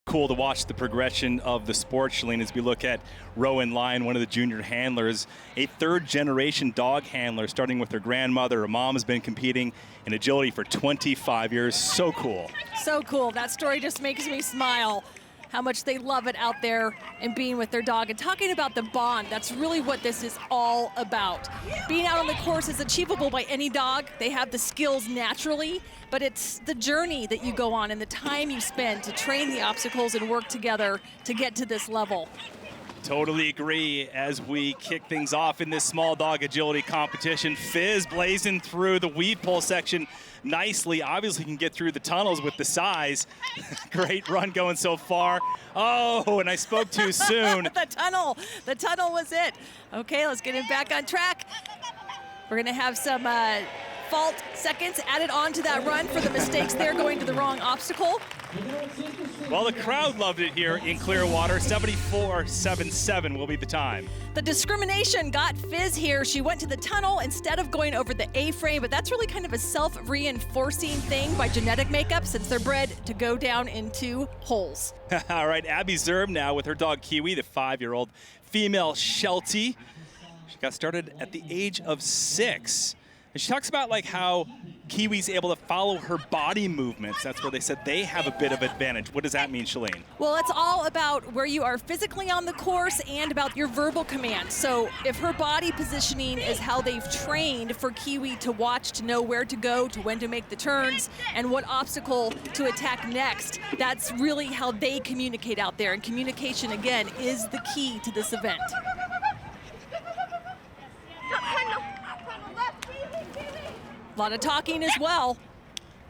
cool to watch the progression of the sport, Shalene, as we look at Rowan Lyon, one of the junior handlers, a third-generation dog handler, starting with her grandmother. Her mom has been competing in agility for 25 years. So cool. So cool. That story just makes me smile. How much they love it out there and being with their dog. And talking about the bond, that's really what this is all about. Being out on the course is achievable by any dog. They have the skills naturally, but it's the journey that you go on and the time you spend to train the obstacles and work together to get to this level. Totally agree. As we kick things off in this small dog agility competition, Fizz blazing through the weave pole section nicely. Obviously can get through the tunnels with the size. Great run going so far. Oh, and I spoke too soon. The tunnel was it. Okay, let's get him back on track. We're gonna have some fault seconds added on to that run for the mistakes there going to the wrong obstacle. Well, the crowd loved it here in Clearwater. 74.77 will be the time. The discrimination got Fizz here. She went to the tunnel instead of going over the A-frame, but that's really kind of a self-reinforcing thing by genetic makeup since they're bred to go down into holes. All right, Abby Zerb now with her dog Kiwi, the 5-year-old female Sheltie. She got started at the age of 6. And she talks about like how Kiwi's able to follow her body movements. That's where they said they have a bit of advantage. What does that mean, Shalene? Well, it's all about where you are physically on the course and about your verbal commands. So if her body positioning is how they've trained for Kiwi to watch, to know where to go, to when to make the turns, and what obstacle to attack next, that's really how they communicate out there. And communication, again, is the key to this event. A lot of talking as well.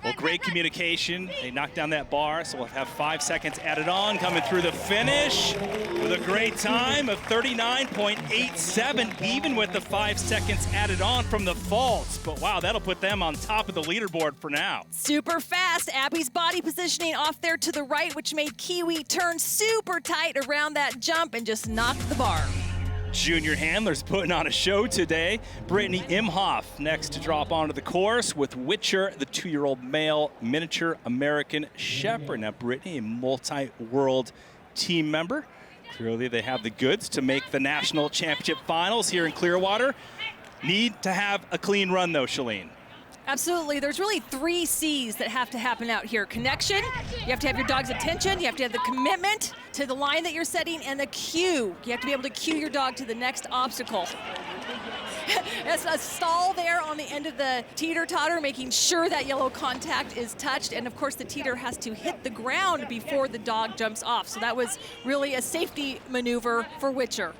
Well, great communication. They knocked down that bar, so we'll have 5 seconds added on, coming through the finish with a great time of 39.87, even with the 5 seconds added on from the faults. But wow, that'll put them on top of the leaderboard for now. Super fast. Abby's body positioning off there to the right, which made Kiwi turn super tight around that jump and just knock the bar. Junior handlers putting on a show today. Brittany Imhoff next to drop onto the course with Witcher, the 2-year-old male miniature American Shepherd. Now, Brittany, a multi-world team member. Clearly, they have the goods to make the national championship finals here in Clearwater. Need to have a clean run, though, Shalene. Absolutely. There's really 3 C's that have to happen out here. Connection, you have to have your dog's attention, you have to have the commitment to the line that you're setting, and the cue. You have to be able to cue your dog to the next obstacle. There's a stall there on the end of the teeter-totter, making sure that yellow contact is touched, and of course the teeter has to hit the ground before the dog jumps off. So that was really a safety maneuver for Witcher.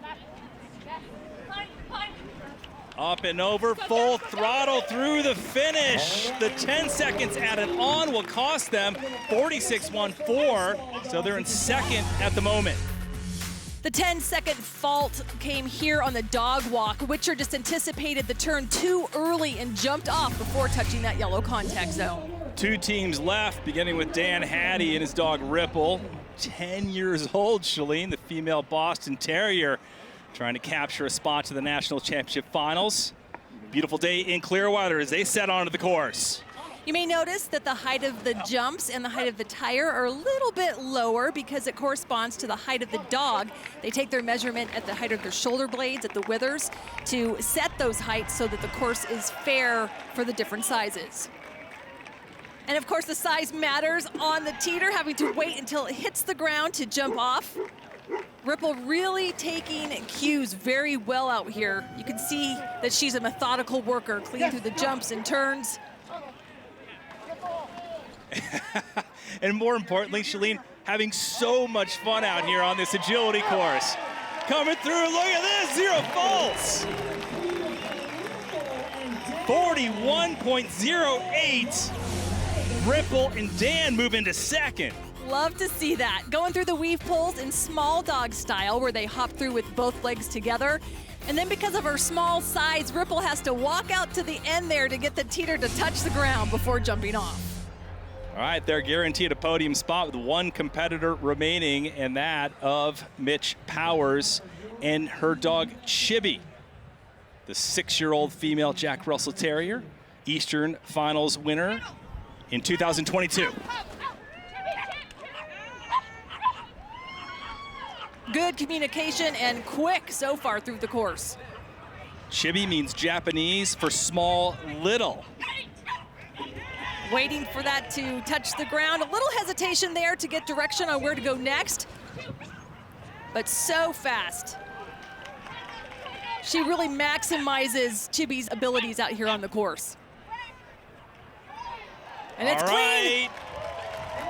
Up and over, full throttle through the finish. The 10 seconds added on will cost them 46.14, so they're in second at the moment. The 10-second fault came here on the dog walk. Witcher just anticipated the turn too early and jumped off before touching that yellow contact zone. 2 teams left, beginning with Dan Hattie and his dog Ripple. 10 years old, Shalene, the female Boston Terrier, trying to capture a spot to the national championship finals. Beautiful day in Clearwater as they set onto the course. You may notice that the height of the jumps and the height of the tire are a little bit lower because it corresponds to the height of the dog. They take their measurement at the height of their shoulder blades, at the withers, to set those heights so that the course is fair for the different sizes. And of course the size matters on the teeter, having to wait until it hits the ground to jump off. Ripple really taking cues very well out here. You can see that she's a methodical worker, clean through the jumps and turns. And more importantly, Shalene, having so much fun out here on this agility course. Coming through, look at this, 0 faults. 41.08. Ripple and Dan move into second. Love to see that. Going through the weave poles in small dog style where they hop through with both legs together. And then because of her small size, Ripple has to walk out to the end there to get the teeter to touch the ground before jumping off. All right, they're guaranteed a podium spot with 1 competitor remaining, and that of Mitch Powers and her dog Chibi, the 6-year-old female Jack Russell Terrier, Eastern Finals winner in 2022. good communication and quick so far through the course. Chibi means Japanese for small, little. Waiting for that to touch the ground. A little hesitation there to get direction on where to go next, but so fast. She really maximizes Chibi's abilities out here on the course. And it's clean.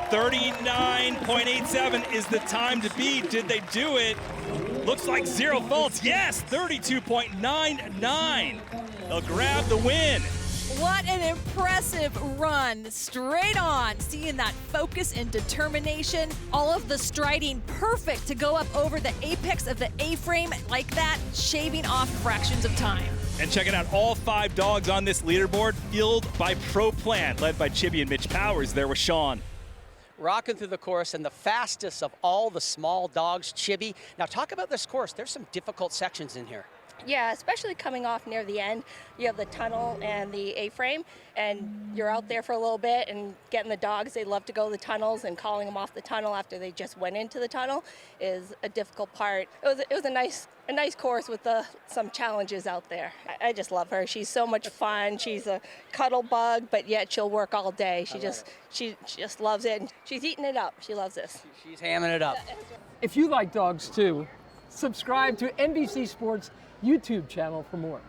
39.87 is the time to beat. Did they do it? Looks like zero faults. Yes, 32.99. They'll grab the win. What an impressive run, straight on. Seeing that focus and determination, all of the striding perfect to go up over the apex of the A-frame like that, shaving off fractions of time. And check it out, all 5 dogs on this leaderboard, fueled by Pro Plan, led by Chibi and Mitch Powers. There was Sean. Rocking through the course and the fastest of all the small dogs, Chibi. Now talk about this course. There's some difficult sections in here. Yeah, especially coming off near the end. You have the tunnel and the A-frame, and you're out there for a little bit and getting the dogs. They love to go to the tunnels, and calling them off the tunnel after they just went into the tunnel is a difficult part. It was a nice course with some challenges out there. I just love her. She's so much fun. She's a cuddle bug, but yet she'll work all day. She just loves it, and she's eating it up. She loves this. She's hamming it up. If you like dogs too, subscribe to NBC Sports YouTube channel for more.